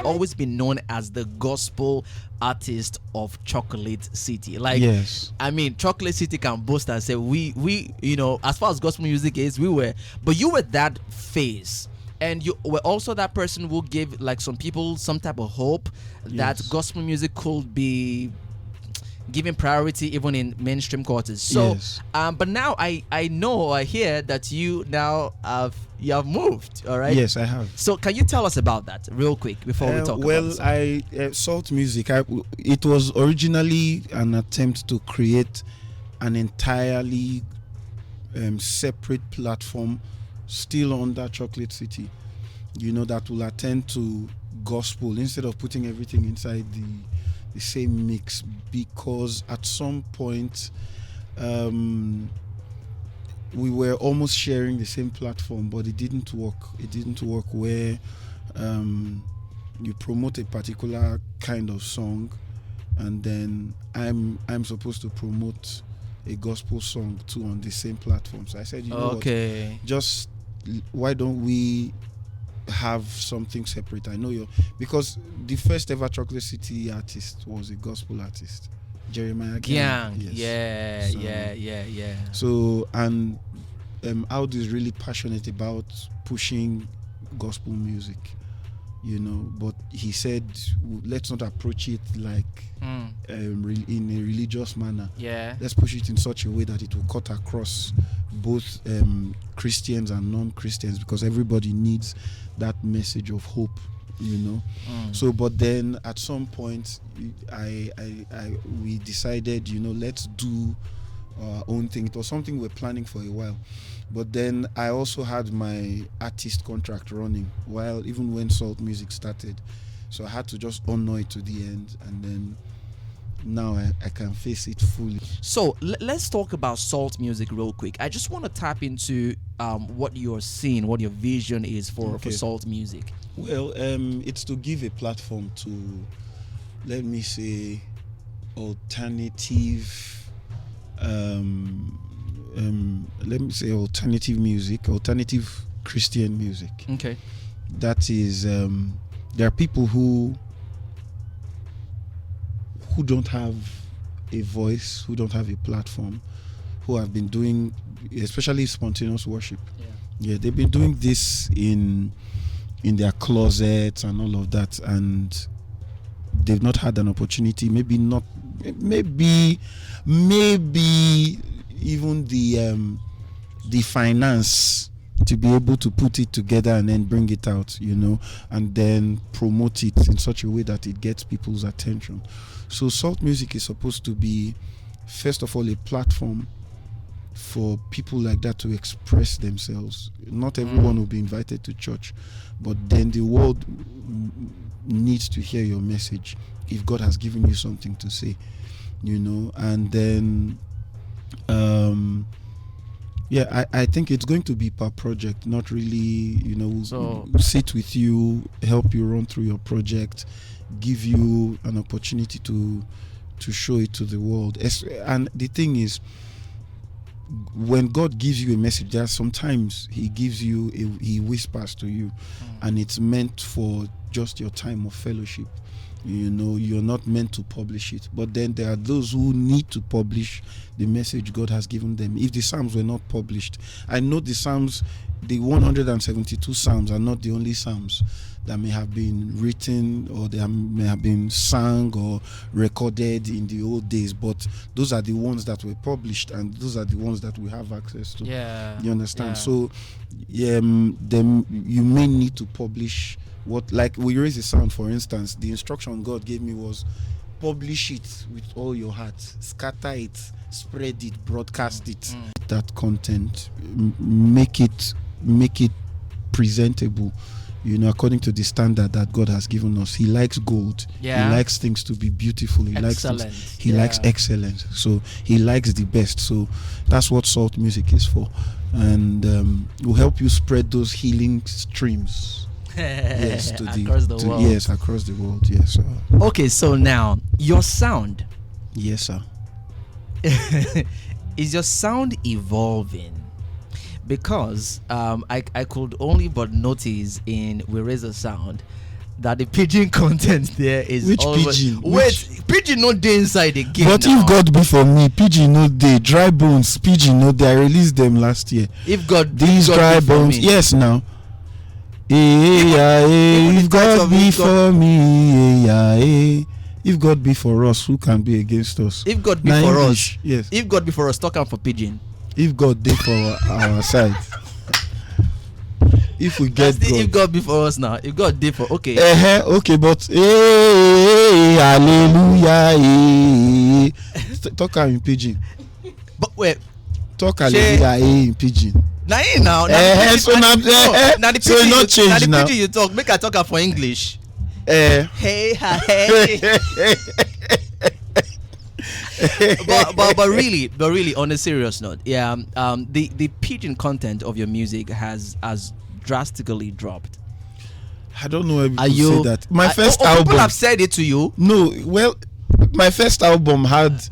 always been known as the gospel artist of Chocolate City. Like, Yes. I mean, Chocolate City can boast and say we you know, as far as gospel music is, we were, but you were that face. And you were also that person who gave like some people some type of hope that Yes. gospel music could be given priority even in mainstream quarters. So, Yes. but now I know, I hear that you now have moved. All right. Yes, I have. So can you tell us about that real quick before we talk Well, about this? Salt Music, it was originally an attempt to create an entirely separate platform still under Chocolate City, you know, that will attend to gospel instead of putting everything inside the same mix, because at some point we were almost sharing the same platform, but it didn't work. It didn't work where you promote a particular kind of song, and then I'm supposed to promote a gospel song too on the same platform. So I said, you know what, just why don't we have something separate? I know because the first ever Chocolate City artist was a gospel artist, Jeremiah Gang. Yes. So, Yeah. So, and Audi is really passionate about pushing gospel music, you know, but he said, let's not approach it like in a religious manner. Yeah. Let's push it in such a way that it will cut across both Christians and non-Christians, because everybody needs that message of hope, you know. So, but then at some point, we decided, you know, let's do our own thing. It was something we're planning for a while, but then I also had my artist contract running even when Salt Music started, so I had to just honor it to the end, and then now I can face it fully. So let's talk about Salt Music real quick. I just want to tap into what you're seeing, what your vision is for Salt Music. Well, it's to give a platform to, let me say, alternative music, alternative Christian music. Okay. That is, there are people who don't have a voice, who don't have a platform, who have been doing, especially spontaneous worship. Yeah, they've been doing this in their closets and all of that, and they've not had an opportunity, maybe even the finance to be able to put it together and then bring it out, you know, and then promote it in such a way that it gets people's attention. So Salt Music is supposed to be, first of all, a platform for people like that to express themselves. Not everyone will be invited to church, but then the world needs to hear your message if God has given you something to say, you know. And then I think it's going to be per project, not really, you know, sit with you, help you run through your project, give you an opportunity to show it to the world. And the thing is, when God gives you a message, there sometimes he whispers to you, and it's meant for just your time of fellowship. You know, you're not meant to publish it. But then there are those who need to publish the message God has given them. If the Psalms were not published, I know the Psalms, the 172 Psalms are not the only Psalms that may have been written, or they may have been sung or recorded in the old days, but those are the ones that were published, and those are the ones that we have access to. Yeah. You understand? Yeah. So then you may need to publish what, like we raise the sound, for instance. The instruction God gave me was, publish it with all your heart, scatter it, spread it, broadcast it. That content, make it presentable, you know, according to the standard that God has given us. He likes gold. Yeah. He likes things to be beautiful. He Excellent. likes excellence. So he likes the best. So that's what Salt Music is for, and will help you spread those healing streams. Yes, across the world. Yes, across the world. Yes, sir. Okay, so now your sound. Yes, sir. Is your sound evolving? Because I could only but notice in We Raise a Sound, that the pigeon content there is Which always, pigeon? Wait, pigeon not dey inside the game. But now. if God be for me, pigeon no dey. Dry bones, pigeon no dey. I released them last year. If God, These if God dry be for bones, me. yes now. If God be for me, if God be for us, who can be against us? If God be Now for English, us, yes. If God be for us, talk am for pigeon. If God dey for our side, if we get That's the God. if God be for us now. If God dey for okay. Okay, but hallelujah. Talk am in pigeon. But wait, Talk hallelujah in pigeon. now you now. So now the so it not change now. The now. pigeon you talk. Make I talk am for English. Eh. Hey, hey. but really, on a serious note, yeah, the pigeon content of your music has drastically dropped. I don't know if Are people you say that. My first album. People have said it to you. No, well, my first album had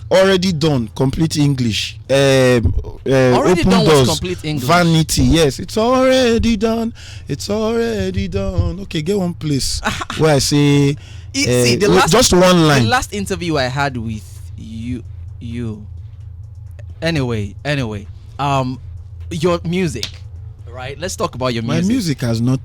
already done complete English. Already Open done Doors, was complete English. Vanity, yes, it's already done. It's already done. Okay, get one place where I say See, the last, just one line. The last interview I had with you. Anyway, your music, right? Let's talk about your music. My music has not.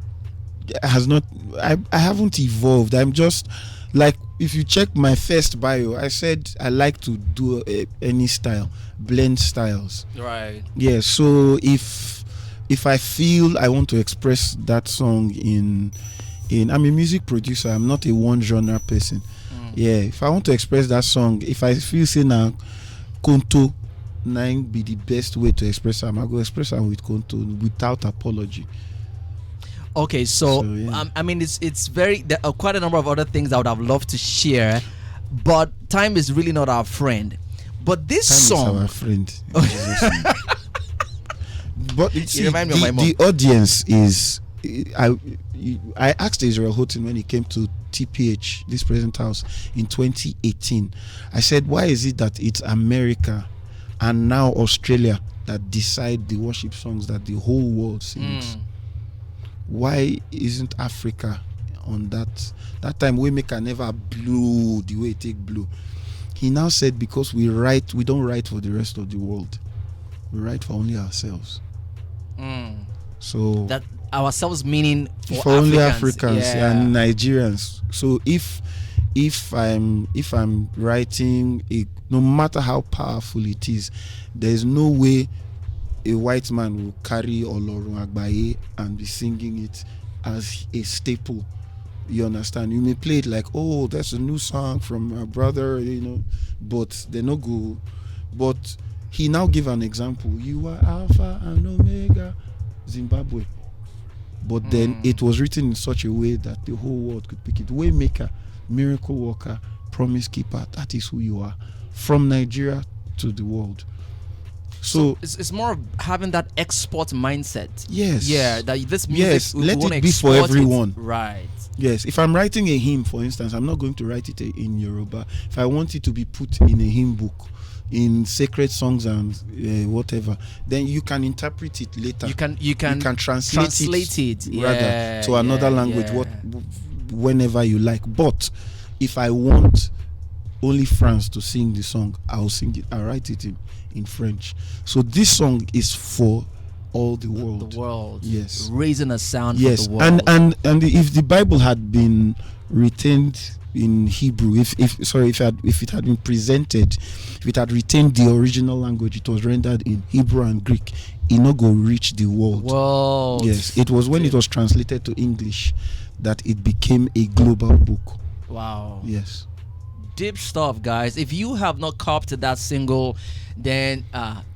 I haven't evolved. I'm just like, if you check my first bio, I said I like to do any style, blend styles. Right. Yeah. So if I feel I want to express that song in I'm a music producer. I'm not a one genre person. Yeah. If I want to express that song, if I feel say now Konto nine be the best way to express them, I go express them with Konto without apology. Okay, so yeah. I mean, it's very there are quite a number of other things I would have loved to share, but time is really not our friend. But this Time song, is our friend. But see, remind me of my mom. the audience is. I asked Israel Houghton when he came to TPH, this present house, in 2018. I said, why is it that it's America and now Australia that decide the worship songs that the whole world sings? Why isn't Africa on that time? Waymaker never blew the way it take blew. He now said, because we don't write for the rest of the world, we write for only ourselves. So that ourselves meaning for only Africans, Africans and Nigerians. So if I'm writing no matter how powerful it is, there's no way a white man will carry Olorun Agbaye and be singing it as a staple. You understand? You may play it like, oh, that's a new song from my brother, but they no go. But he now gave an example. You are Alpha and Omega, Zimbabwe. But then it was written in such a way that the whole world could pick it. Waymaker, miracle worker, promise keeper, that is who you are. From Nigeria to the world. So it's more of having that export mindset. Yes. Yeah, that this music, yes, we let wanna it be for export everyone. it. Right. Yes, if I'm writing a hymn, for instance, I'm not going to write it in Yoruba. If I want it to be put in a hymn book, in sacred songs and whatever, then you can interpret it later. You can translate it rather to another language, whenever you like. But if I want only France to sing the song, I'll sing it. I'll write it in French. So this song is for all the world. The world. Yes. Raising a sound yes. for the world. And if the Bible had been retained in Hebrew, if it had been presented, if it had retained the original language, it was rendered in Hebrew and Greek, it not go reach the world. Yes. It was when it was translated to English that it became a global book. Wow. Yes. Deep stuff, guys. If you have not copped that single, then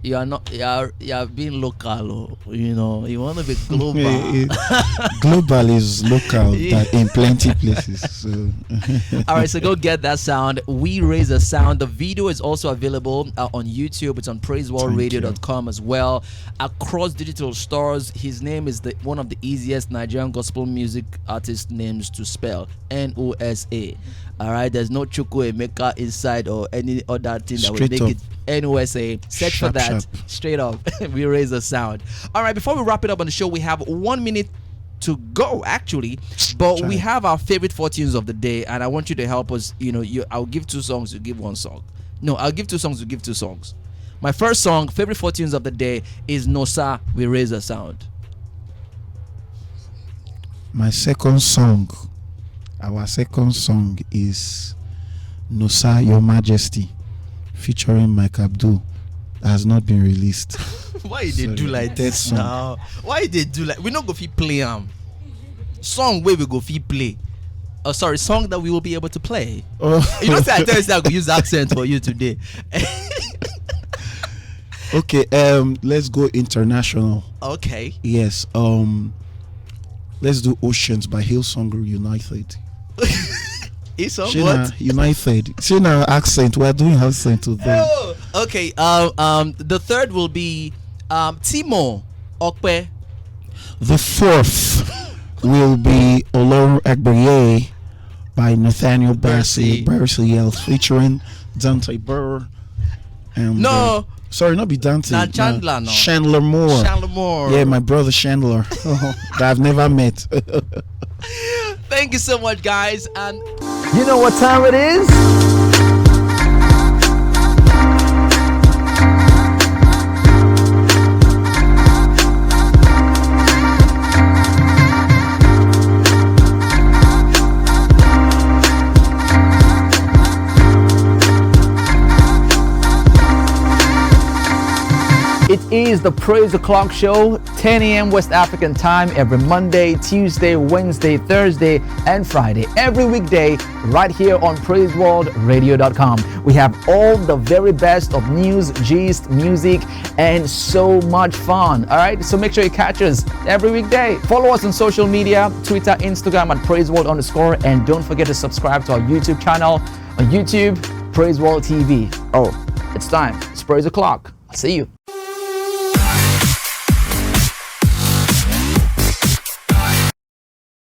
you are being local. You want to be global. Global is local in plenty places. So. All right, so go get that sound. We Raise a Sound. The video is also available on YouTube. It's on praiseworldradio.com as well. Across digital stores. His name is one of the easiest Nigerian gospel music artist names to spell. Nosa. All right, there's no Chukwu Emeka inside or any other thing that would make it NOSA. Search for that. Straight up. We Raise a Sound. All right, before we wrap it up on the show, we have 1 minute to go actually, but we have our favorite 4 tunes of the day, and I want you to help us. I'll give 2 songs, you give 1 song. No, I'll give 2 songs, you give 2 songs. My first song, favorite 4 tunes of the day, is Nosa, We Raise a Sound. My second song, our second song is Nosa, Your Majesty, featuring Mike Abdul. Has not been released. Why they do like this now? Why they do like, we not go fit play song where we go fit play? Oh, sorry, song that we will be able to play. You know, say I tell you that I could use accent for you today. Okay, let's go international. Okay. Yes, let's do Oceans by Hillsong United. It's what? United. See now accent. We're doing accent today. Oh, okay. The third will be Timo Okpe. The fourth will be Olorun Agbaye by Nathaniel Barciel featuring Dante Burr. And no. Sorry, not be Dante. Not Chandler, no. Chandler Moore. Chandler Moore. Yeah, my brother Chandler. That I've never met. Thank you so much, guys. And you know what time it is? It is the Praise the Clock show, 10 a.m. West African time, every Monday, Tuesday, Wednesday, Thursday, and Friday. Every weekday, right here on PraiseworldRadio.com. We have all the very best of news, gist, music, and so much fun. All right, so make sure you catch us every weekday. Follow us on social media, Twitter, Instagram at PraiseWorld_, and don't forget to subscribe to our YouTube channel on YouTube, Praiseworld TV. Oh, it's time. It's Praise the Clock. I'll see you.